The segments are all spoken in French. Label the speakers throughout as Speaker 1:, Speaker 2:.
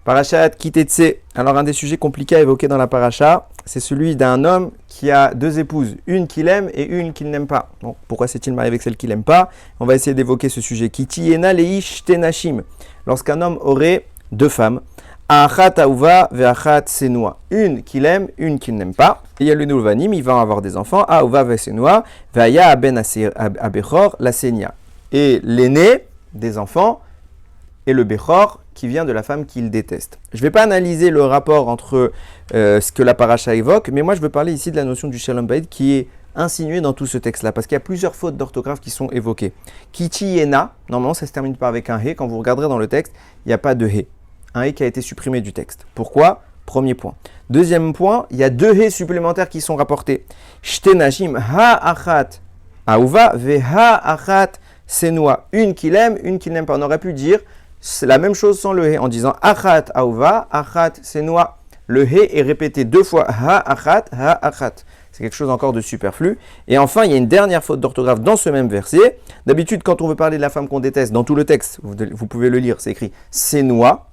Speaker 1: Parashat Kitetse. Alors un des sujets compliqués à évoquer dans la paracha, c'est celui d'un homme qui a deux épouses, une qu'il aime et une qu'il n'aime pas. Bon, pourquoi s'est-il marié avec celle qu'il n'aime pas? On va essayer d'évoquer ce sujet. Kitiyena leish tenashim. Lorsqu'un homme aurait deux femmes, achat aouva ve'achat senoa. Une qu'il aime, une qu'il n'aime pas. Et il y a le Nulvanim, il va avoir des enfants. Aouva ve'senoa ve'aya aben abechor la senia. Et l'aîné des enfants et le Bechor qui vient de la femme qu'il déteste. Je ne vais pas analyser le rapport entre ce que la paracha évoque, mais moi je veux parler ici de la notion du Shalom Bayit qui est insinuée dans tout ce texte-là, parce qu'il y a plusieurs fautes d'orthographe qui sont évoquées. Kitiyena, normalement ça se termine pas avec un he, quand vous regarderez dans le texte, il n'y a pas de he. Un he qui a été supprimé du texte. Pourquoi? Premier point. Deuxième point, il y a deux he supplémentaires qui sont rapportés. Shtenashim ha-achat aouva ve-ha-achat senoa. Une qu'il aime, une qu'il n'aime pas. On aurait pu dire c'est la même chose sans le he en disant achat aouva, achat senoa. Le he est répété deux fois ha-achat, ha-achat. C'est quelque chose encore de superflu. Et enfin, il y a une dernière faute d'orthographe dans ce même verset. D'habitude, quand on veut parler de la femme qu'on déteste, dans tout le texte, vous pouvez le lire, c'est écrit senoa.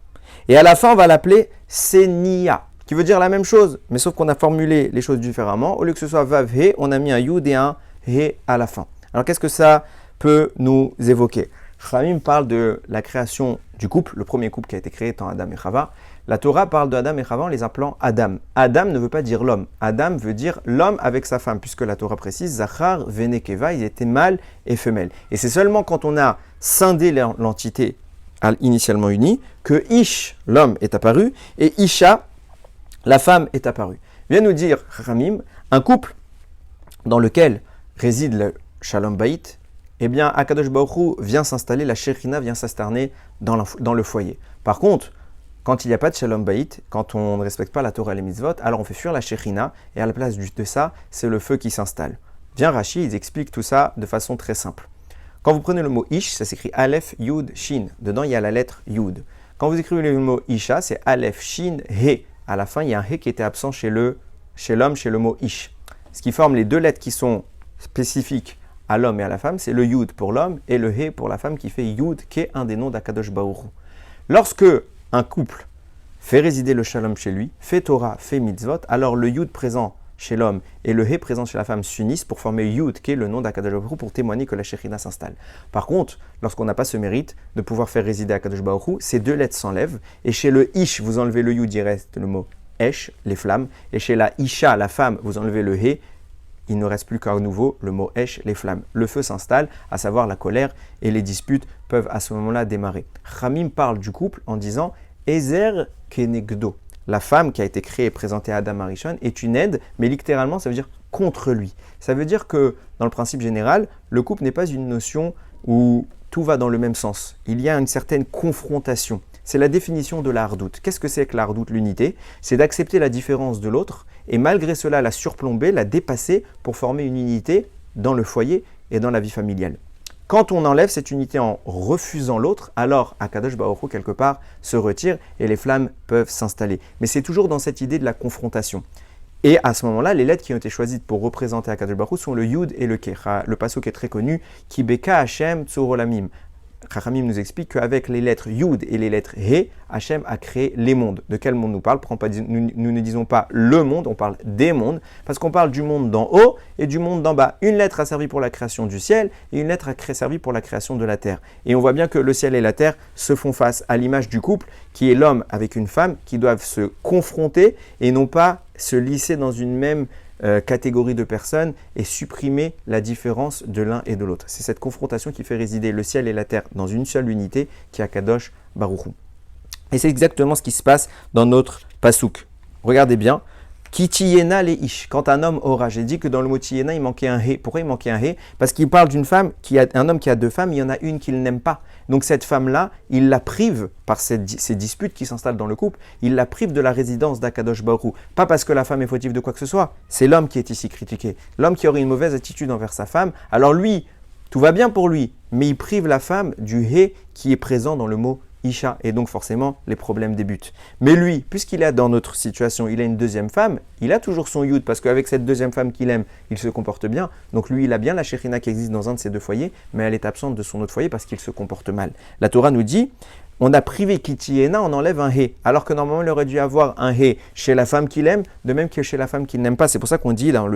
Speaker 1: Et à la fin, on va l'appeler senia, qui veut dire la même chose, mais sauf qu'on a formulé les choses différemment. Au lieu que ce soit vav he, on a mis un yud et un he à la fin. Alors qu'est-ce que ça peut nous évoquer? Chachamim parle de la création du couple, le premier couple qui a été créé étant Adam et Chava. La Torah parle de Adam et Chava en les appelant Adam. Adam ne veut pas dire l'homme. Adam veut dire l'homme avec sa femme, puisque la Torah précise Zachar venekeva, ils étaient mâle et femelle. Et c'est seulement quand on a scindé l'entité initialement unie que Ish, l'homme, est apparu et Isha, la femme, est apparue. Vient nous dire Chachamim, un couple dans lequel réside le Shalom Bayit, eh bien, Akadosh Baruch Hu vient s'installer, la Shekhinah vient s'installer dans le foyer. Par contre, quand il n'y a pas de Shalom Bayit, quand on ne respecte pas la Torah et les mitzvot, alors on fait fuir la Shekhinah, et à la place de ça, c'est le feu qui s'installe. Vient Rashi, ils expliquent tout ça de façon très simple. Quand vous prenez le mot Ish, ça s'écrit Aleph, Yud, Shin. Dedans, il y a la lettre Yud. Quand vous écrivez le mot Isha, c'est Aleph, Shin, He. À la fin, il y a un He qui était absent chez l'homme, chez le mot Ish. Ce qui forme les deux lettres qui sont spécifiques à l'homme et à la femme, c'est le Yud pour l'homme et le He pour la femme qui fait Yud, qui est un des noms d'Akadosh Baruch Hu. Lorsque un couple fait résider le Shalom chez lui, fait Torah, fait Mitzvot, alors le Yud présent chez l'homme et le He présent chez la femme s'unissent pour former Yud, qui est le nom d'Akadosh Baruch Hu, pour témoigner que la Shekhinah s'installe. Par contre, lorsqu'on n'a pas ce mérite de pouvoir faire résider Akadosh Baruch Hu, ces deux lettres s'enlèvent, et chez le Ish, vous enlevez le Yud, il reste le mot Esh, les flammes, et chez la Isha, la femme, vous enlevez le He, il ne reste plus qu'à nouveau le mot Esh, les flammes. Le feu s'installe, à savoir la colère, et les disputes peuvent à ce moment-là démarrer. Chachamim parle du couple en disant Ezer kenegdo. La femme qui a été créée et présentée à Adam Arishon est une aide, mais littéralement ça veut dire contre lui. Ça veut dire que dans le principe général, le couple n'est pas une notion où tout va dans le même sens. Il y a une certaine confrontation. C'est la définition de la hardout. Qu'est-ce que c'est que la hardout, l'unité? C'est d'accepter la différence de l'autre et malgré cela la surplomber, la dépasser pour former une unité dans le foyer et dans la vie familiale. Quand on enlève cette unité en refusant l'autre, alors Akadosh Baruch Hu quelque part se retire et les flammes peuvent s'installer. Mais c'est toujours dans cette idée de la confrontation. Et à ce moment-là, les lettres qui ont été choisies pour représenter Akadosh Baruch Hu sont le Yud et le Ke. Le pasuk est très connu, Ki beka Hashem tzurolamim. Chachamim nous explique qu'avec les lettres Yud et les lettres He, Hachem a créé les mondes. De quel monde nous parle? Nous ne disons pas le monde, on parle des mondes, parce qu'on parle du monde d'en haut et du monde d'en bas. Une lettre a servi pour la création du ciel et une lettre a servi pour la création de la terre. Et on voit bien que le ciel et la terre se font face à l'image du couple, qui est l'homme avec une femme, qui doivent se confronter et non pas se lisser dans une même catégorie de personnes et supprimer la différence de l'un et de l'autre. C'est cette confrontation qui fait résider le ciel et la terre dans une seule unité qui est Akadosh Baruch Hu. Et c'est exactement ce qui se passe dans notre pasuk. Regardez bien. Kitiyena le ish. Quand un homme aura, j'ai dit que dans le mot tiyena, il manquait un he. Pourquoi il manquait un he? Parce qu'il parle d'une femme un homme qui a deux femmes, il y en a une qu'il n'aime pas. Donc cette femme-là, il la prive par ces disputes qui s'installent dans le couple, il la prive de la résidence d'Akadosh Baruch Hu. Pas parce que la femme est fautive de quoi que ce soit, c'est l'homme qui est ici critiqué. L'homme qui aurait une mauvaise attitude envers sa femme, alors lui, tout va bien pour lui, mais il prive la femme du he qui est présent dans le mot Isha, et donc forcément les problèmes débutent. Mais lui, puisqu'il est dans notre situation, il a une deuxième femme, il a toujours son Yud, parce qu'avec cette deuxième femme qu'il aime, il se comporte bien. Donc lui, il a bien la Shekhinah qui existe dans un de ses deux foyers, mais elle est absente de son autre foyer parce qu'il se comporte mal. La Torah nous dit on a privé Kitiena, on enlève un He. Alors que normalement, il aurait dû avoir un He chez la femme qu'il aime, de même que chez la femme qu'il n'aime pas. C'est pour ça qu'on dit dans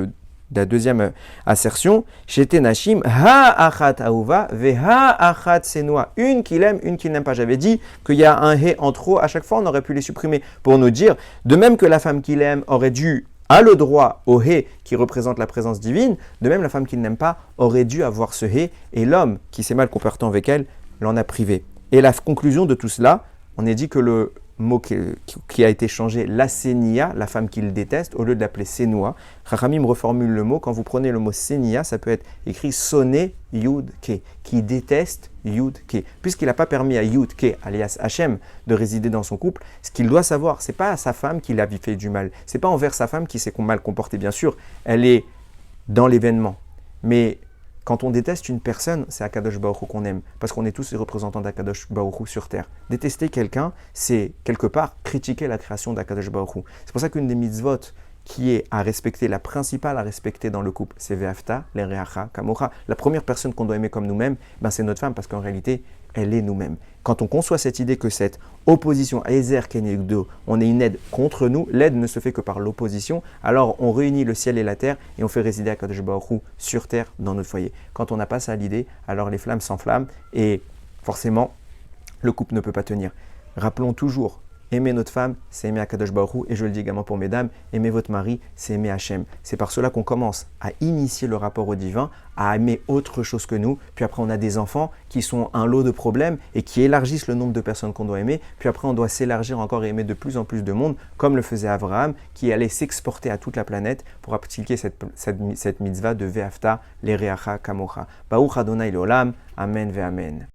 Speaker 1: la deuxième assertion, chez Tenashim, ha achat aouva, ve ha achat senua. Une qu'il aime, une qu'il n'aime pas. J'avais dit qu'il y a un He en trop. À chaque fois, on aurait pu les supprimer pour nous dire, de même que la femme qu'il aime aurait dû a le droit au He qui représente la présence divine, de même la femme qu'il n'aime pas aurait dû avoir ce He, et l'homme qui s'est mal comporté avec elle l'en a privé. Et la conclusion de tout cela, on a dit que le mot qui a été changé, la Sénia, la femme qu'il déteste, au lieu de l'appeler Sénoua, Chachamim reformule le mot. Quand vous prenez le mot Sénia, ça peut être écrit Soné Yud Ke, qui déteste Yud Ke. Puisqu'il n'a pas permis à Yud Ke, alias Hachem, de résider dans son couple, ce qu'il doit savoir, c'est pas à sa femme qu'il a fait du mal. C'est pas envers sa femme qui s'est mal comportée, bien sûr. Elle est dans l'événement. Mais quand on déteste une personne, c'est Akadosh Baruch Hu qu'on aime, parce qu'on est tous les représentants d'Akadosh Baruch Hu sur terre. Détester quelqu'un, c'est quelque part critiquer la création d'Akadosh Baruch Hu. C'est pour ça qu'une des mitzvot qui est à respecter, la principale à respecter dans le couple, c'est Ve'afta, l'Ereacha, Kamocha. La première personne qu'on doit aimer comme nous-mêmes, c'est notre femme, parce qu'en réalité, elle est nous-mêmes. Quand on conçoit cette idée que cette opposition, Ezer Kenegdo, on est une aide contre nous, l'aide ne se fait que par l'opposition, alors on réunit le ciel et la terre et on fait résider Akadosh Baruch Hu sur terre dans notre foyer. Quand on n'a pas ça à l'idée, alors les flammes s'enflamment et forcément, le couple ne peut pas tenir. Rappelons toujours, aimer notre femme, c'est aimer Akadosh Baruch Hu, et je le dis également pour mesdames, aimer votre mari, c'est aimer Hachem. C'est par cela qu'on commence à initier le rapport au divin, à aimer autre chose que nous, puis après on a des enfants qui sont un lot de problèmes et qui élargissent le nombre de personnes qu'on doit aimer, puis après on doit s'élargir encore et aimer de plus en plus de monde, comme le faisait Abraham, qui allait s'exporter à toute la planète pour appliquer cette mitzvah de Ve'afta, l'Ereacha, Kamocha. Baruch Adonai l'Olam, Amen ve Amen.